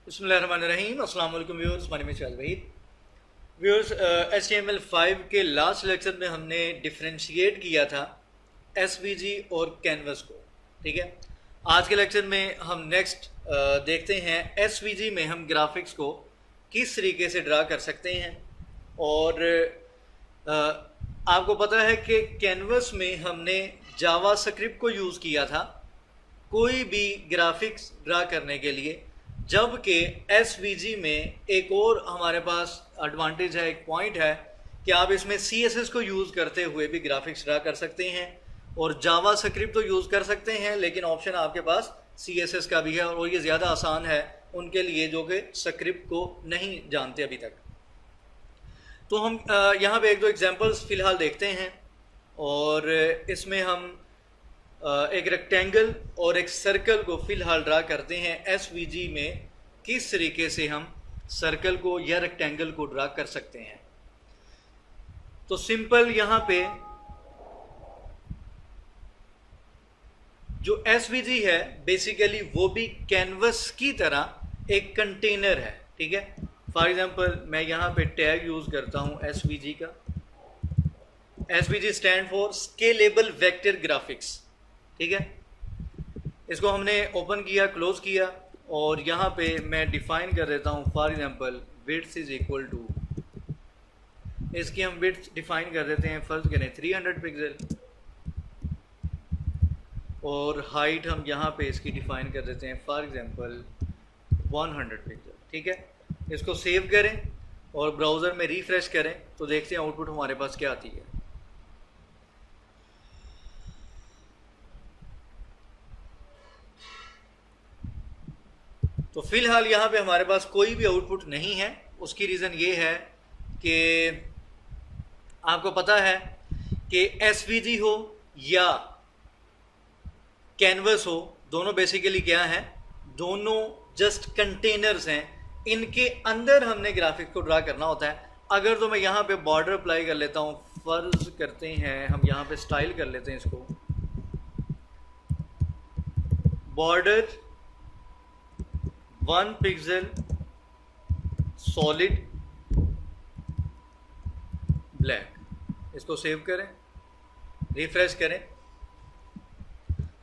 बिस्मिल्लाहिर्रहमानिर्रहीम। अस्सलाम वालेकुम viewers, my name is Shahid Waheed. Viewers, HTML5 के लास्ट लेक्चर में हमने डिफरेंशिएट किया था SVG और कैनवस को। ठीक है, आज के लेक्चर में हम नेक्स्ट देखते हैं SVG में हम ग्राफिक्स को किस तरीके से ड्रा कर सकते हैं। और आपको पता है कि कैनवस में हमने जावास्क्रिप्ट को यूज़ किया था कोई भी ग्राफिक्स ड्रा करने के लिए, जबकि SVG में एक और हमारे पास एडवांटेज है, एक पॉइंट है कि आप इसमें CSS को यूज़ करते हुए भी ग्राफिक्स ड्रा कर सकते हैं और जावास्क्रिप्ट तो यूज़ कर सकते हैं, लेकिन ऑप्शन आपके पास CSS का भी है और ये ज़्यादा आसान है उनके लिए जो कि स्क्रिप्ट को नहीं जानते अभी तक। तो हम यहाँ पे एक दो एग्जांपल्स फ़िलहाल देखते हैं और इसमें हम एक रेक्टेंगल और एक सर्कल को फ़िलहाल ड्रा करते हैं। SVG में किस तरीके से हम सर्कल को या रेक्टेंगल को ड्रा कर सकते हैं। तो सिंपल यहाँ पे जो SVG है बेसिकली वो भी कैनवस की तरह एक कंटेनर है। ठीक है, फॉर एग्जांपल मैं यहाँ पे टैग यूज़ करता हूँ SVG का। SVG stand for scalable vector graphics. ठीक है, इसको हमने ओपन किया, क्लोज किया और यहाँ पे मैं डिफाइन कर देता हूँ for example width is equal to, इसकी हम विड्थ डिफाइन कर देते हैं, फर्ज करें 300 पिक्सल और हाइट हम यहाँ पे इसकी डिफाइन कर देते हैं फॉर एग्जांपल 100 पिक्सल। ठीक है, इसको सेव करें और ब्राउज़र में रिफ्रेश करें तो देखते हैं आउटपुट हमारे पास क्या आती है। तो फिलहाल यहाँ पे हमारे पास कोई भी आउटपुट नहीं है। उसकी रीज़न ये है कि आपको पता है कि SVG हो या कैनवस हो, दोनों बेसिकली क्या हैं, दोनों जस्ट कंटेनर्स हैं। इनके अंदर हमने ग्राफिक्स को ड्रा करना होता है। अगर तो मैं यहाँ पे बॉर्डर अप्लाई कर लेता हूँ, फर्ज करते हैं हम यहाँ पे स्टाइल कर लेते हैं इसको, बॉर्डर 1 पिक्सल सॉलिड ब्लैक, इसको सेव करें, रिफ्रेश करें।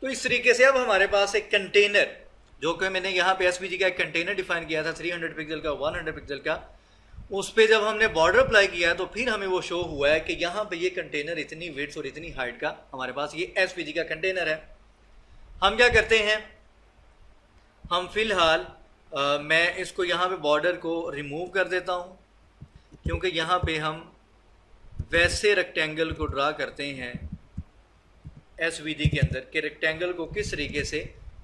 तो इस तरीके से अब हमारे पास एक कंटेनर, जो कि मैंने यहाँ पे SVG का एक कंटेनर डिफाइन किया था 300 पिक्सल का, 100 पिक्सल का, उस पे जब हमने बॉर्डर अप्लाई किया तो फिर हमें वो शो हुआ है कि यहाँ पे ये कंटेनर इतनी विड्थ और इतनी हाइट का हमारे पास ये SVG का कंटेनर है। हम क्या करते हैं, हम फिलहाल मैं इसको यहाँ पे बॉर्डर को रिमूव कर देता हूँ, क्योंकि यहाँ पे हम वैसे रेक्टेंगल को ड्रा करते हैं SVG के अंदर कि रेक्टेंगल को किस तरीके से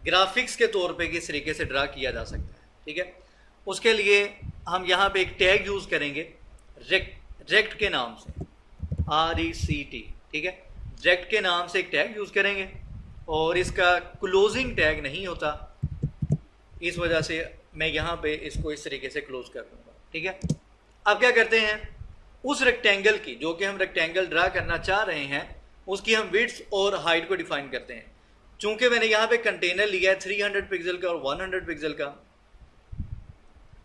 ग्राफिक्स के तौर पे किस तरीके से ड्रा किया जा सकता है। ठीक है, उसके लिए हम यहाँ पे एक टैग यूज़ करेंगे रेक्ट के नाम से, RECT। ठीक है, रेक्ट के नाम से एक टैग यूज़ करेंगे और इसका क्लोजिंग टैग नहीं होता, इस वजह से मैं यहाँ पे इसको इस तरीके से क्लोज कर दूँगा। ठीक है, अब क्या करते हैं, उस रेक्टेंगल की, जो कि हम रेक्टेंगल ड्रा करना चाह रहे हैं, उसकी हम विड्थ और हाइट को डिफाइन करते हैं। चूंकि मैंने यहाँ पे कंटेनर लिया है 300 पिक्सल का और 100 पिक्सल का,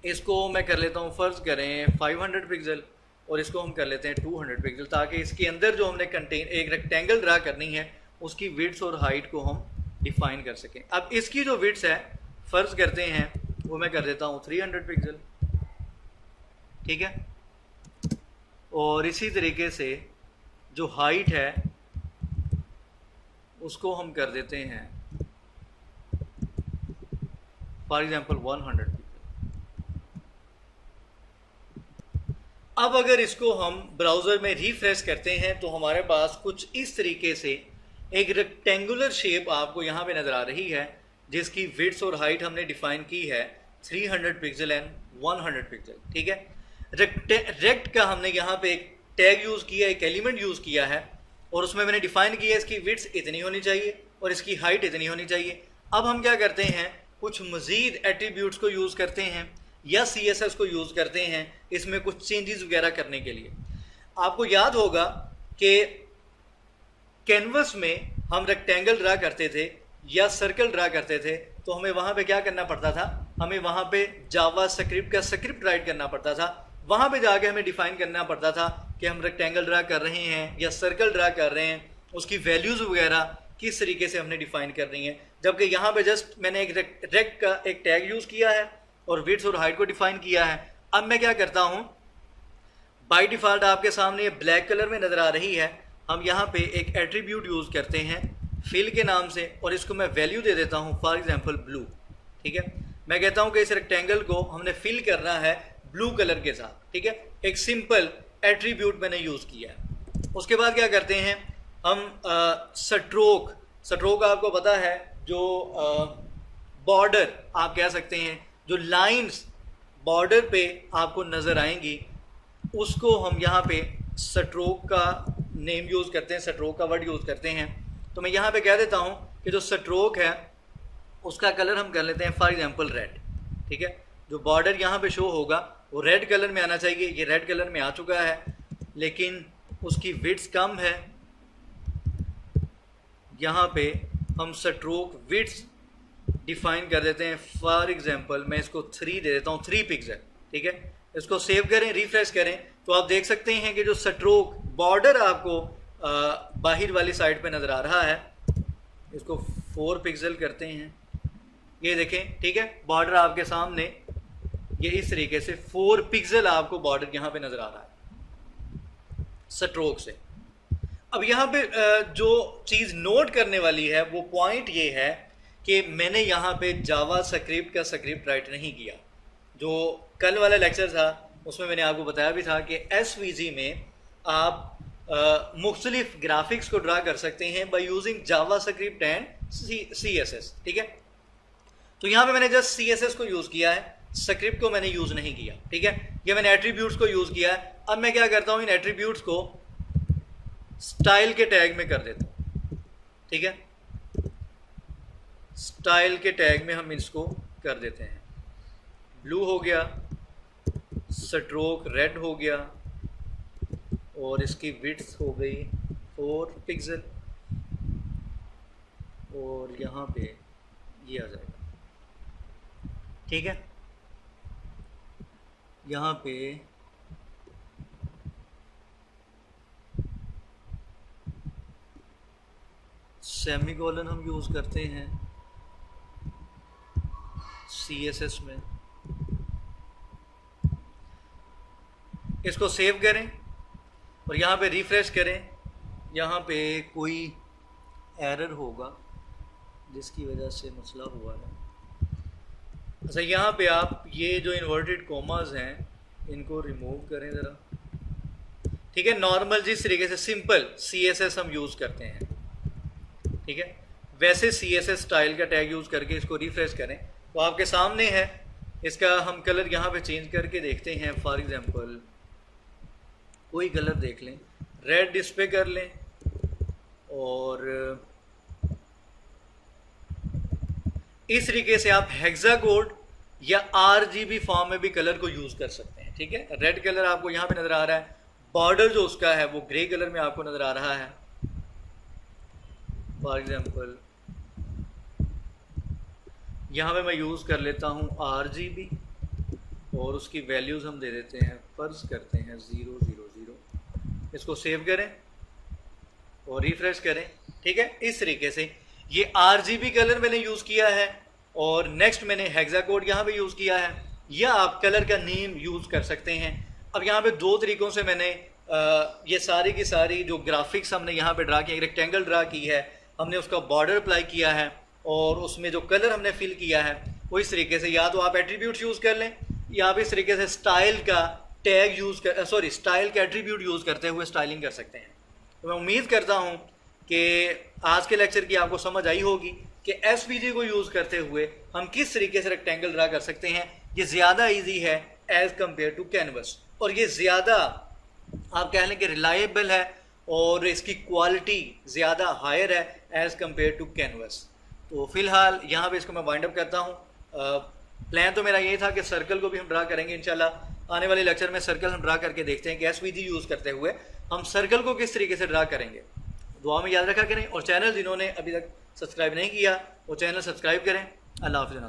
इसको मैं कर लेता हूँ फर्ज करें 500 पिक्सल और इसको हम कर लेते हैं 200 पिक्सल, ताकि इसके अंदर जो हमने एक रेक्टेंगल ड्रा करनी है उसकी विड्थ और हाइट को हम डिफाइन कर सकें। अब इसकी जो विड्थ है फर्ज करते हैं वो मैं कर देता हूँ 300 पिक्सल। ठीक है, और इसी तरीके से जो हाइट है उसको हम कर देते हैं फॉर एग्जांपल 100 पिक्सल। अब अगर इसको हम ब्राउज़र में रिफ्रेश करते हैं तो हमारे पास कुछ इस तरीके से एक रेक्टेंगुलर शेप आपको यहाँ पे नज़र आ रही है, जिसकी विड्थ और हाइट हमने डिफाइन की है 300 पिक्सल एंड 100 पिक्सल। ठीक है, रेक्ट का हमने यहाँ पे एक टैग यूज़ किया, एक एलिमेंट यूज़ किया है और उसमें मैंने डिफाइन किया इसकी विड्थ इतनी होनी चाहिए और इसकी हाइट इतनी होनी चाहिए। अब हम क्या करते हैं, कुछ मज़ीद एट्रीब्यूट्स को यूज़ करते हैं या CSS को यूज़ करते हैं इसमें कुछ चेंजेस वगैरह करने के लिए। आपको याद होगा कि कैनवस में हम रेक्टेंगल ड्रा करते थे या सर्कल ड्रा करते थे तो हमें वहाँ पे क्या करना पड़ता था, हमें वहाँ पे जावा स्क्रिप्ट का स्क्रिप्ट राइट करना पड़ता था, वहाँ पे जाके हमें डिफाइन करना पड़ता था कि हम रेक्टेंगल ड्रा कर रहे हैं या सर्कल ड्रा कर रहे हैं, उसकी वैल्यूज़ वगैरह किस तरीके से हमने डिफाइन करनी है। जबकि यहाँ पे जस्ट मैंने एक रेक्ट का एक टैग यूज़ किया है और विड्थ और हाइट को डिफाइन किया है। अब मैं क्या करता हूँ, बाय डिफ़ॉल्ट आपके सामने ब्लैक कलर में नज़र आ रही है, हम यहाँ पे एक एट्रीब्यूट यूज़ करते हैं फिल के नाम से और इसको मैं वैल्यू दे देता हूँ, फॉर एग्जांपल ब्लू। ठीक है, मैं कहता हूँ कि इस रेक्टेंगल को हमने फिल करना है ब्लू कलर के साथ। ठीक है, एक सिंपल एट्रीब्यूट मैंने यूज़ किया है। उसके बाद क्या करते हैं हम, स्ट्रोक आपको पता है, जो बॉर्डर आप कह सकते हैं, जो लाइंस बॉर्डर पे आपको नज़र आएंगी, उसको हम यहाँ पे स्ट्रोक का नेम यूज़ करते हैं, स्ट्रोक का वर्ड यूज़ करते हैं। तो मैं यहाँ पे कह देता हूँ कि जो स्ट्रोक है उसका कलर हम कर लेते हैं फॉर एग्जांपल रेड। ठीक है, जो बॉर्डर यहाँ पे शो होगा वो रेड कलर में आना चाहिए, ये रेड कलर में आ चुका है, लेकिन उसकी विड्थ कम है। यहाँ पे हम स्ट्रोक विड्थ डिफाइन कर देते हैं, फॉर एग्जांपल मैं इसको 3 दे देता हूँ, 3 पिक्सल। ठीक है, इसको सेव करें, रिफ्रेश करें, तो आप देख सकते हैं कि जो स्ट्रोक बॉर्डर आपको बाहर वाली साइड पे नज़र आ रहा है, इसको 4 पिक्सल करते हैं, ये देखें। ठीक है, बॉर्डर आपके सामने ये इस तरीके से 4 पिक्सल आपको बॉर्डर यहाँ पे नज़र आ रहा है स्ट्रोक से। अब यहाँ पे जो चीज़ नोट करने वाली है वो पॉइंट ये है कि मैंने यहाँ पे जावा स्क्रिप्ट का स्क्रिप्ट राइट नहीं किया। जो कल वाला लेक्चर था उसमें मैंने आपको बताया भी था कि एसवीजी में आप मुख्तलिफ ग्राफिक्स को ड्रा कर सकते हैं by using Java script and CSS। ठीक है, तो यहाँ पे मैंने जस्ट CSS को यूज़ किया है, स्क्रिप्ट को मैंने यूज़ नहीं किया। ठीक है, ये मैंने एट्रीब्यूट्स को यूज़ किया है। अब मैं क्या करता हूँ, इन एट्रीब्यूट्स को स्टाइल के टैग में कर देता हूँ। ठीक है, स्टाइल के टैग में हम इसको कर देते हैं, ब्लू हो गया, स्ट्रोक रेड हो गया और इसकी विड्थ हो गई 4 पिक्सल और यहाँ पे ये आ जाएगा। ठीक है, यहाँ पे सेमीकोलन हम यूज़ करते हैं CSS में। इसको सेव करें और यहाँ पे रिफ्रेश करें, यहाँ पे कोई एरर होगा जिसकी वजह से मसला हुआ है। अच्छा, यहाँ पे आप ये जो इन्वर्टेड कोमास हैं इनको रिमूव करें ज़रा। ठीक है, नॉर्मल जिस तरीके से सिंपल CSS हम यूज़ करते हैं, ठीक है, वैसे CSS स्टाइल का टैग यूज़ करके इसको रिफ्रेश करें तो आपके सामने है। इसका हम कलर यहाँ पे चेंज करके देखते हैं, फॉर एग्जांपल कोई कलर देख लें, रेड इस पे कर लें और इस तरीके से आप हेक्साकोड या RGB फॉर्म में भी कलर को यूज़ कर सकते हैं। ठीक है, रेड कलर आपको यहाँ पे नज़र आ रहा है, बॉर्डर जो उसका है वो ग्रे कलर में आपको नज़र आ रहा है। फॉर एग्जांपल यहाँ पे मैं यूज़ कर लेता हूँ RGB और उसकी वैल्यूज़ हम दे देते हैं, फर्ज करते हैं 000। इसको सेव करें और रिफ्रेश करें। ठीक है, इस तरीके से ये RGB कलर मैंने यूज़ किया है और नेक्स्ट मैंने हेक्साकोड यहाँ पे यूज़ किया है, या आप कलर का नेम यूज़ कर सकते हैं। अब यहाँ पे 2 तरीक़ों से मैंने ये सारी की सारी जो ग्राफिक्स हमने यहाँ पे ड्रा किया, एक रेक्टेंगल ड्रा की है, हमने उसका बॉर्डर अप्लाई किया है और उसमें जो कलर हमने फिल किया है वो इस तरीके से, या तो आप एट्रीब्यूट यूज़ कर लें या आप इस तरीके से स्टाइल का टैग यूज़ कर स्टाइल का एट्रीब्यूट यूज़ करते हुए स्टाइलिंग कर सकते हैं। तो मैं उम्मीद करता हूँ कि आज के लेक्चर की आपको समझ आई होगी कि एसवीजी को यूज़ करते हुए हम किस तरीके से रेक्टेंगल ड्रा कर सकते हैं। ये ज़्यादा ईजी है एज़ कम्पेयर टू कैनवस, और ये ज़्यादा आप कह लें कि रिलायबल है और इसकी क्वालिटी ज़्यादा हायर है एज़ कम्पेयर टू कैनवस। तो फ़िलहाल यहाँ पे इसको मैं वाइंड अप करता हूँ। प्लान तो मेरा ये था कि सर्कल को भी हम ड्रा करेंगे इंशाल्लाह। आने वाले लेक्चर में सर्कल हम ड्रा करके देखते हैं कि एसवीजी यूज़ करते हुए हम सर्कल को किस तरीके से ड्रा करेंगे। दुआ में याद रखा करें, और चैनल जिन्होंने अभी तक सब्सक्राइब नहीं किया वो चैनल सब्सक्राइब करें। अल्लाह हाफ़िज़।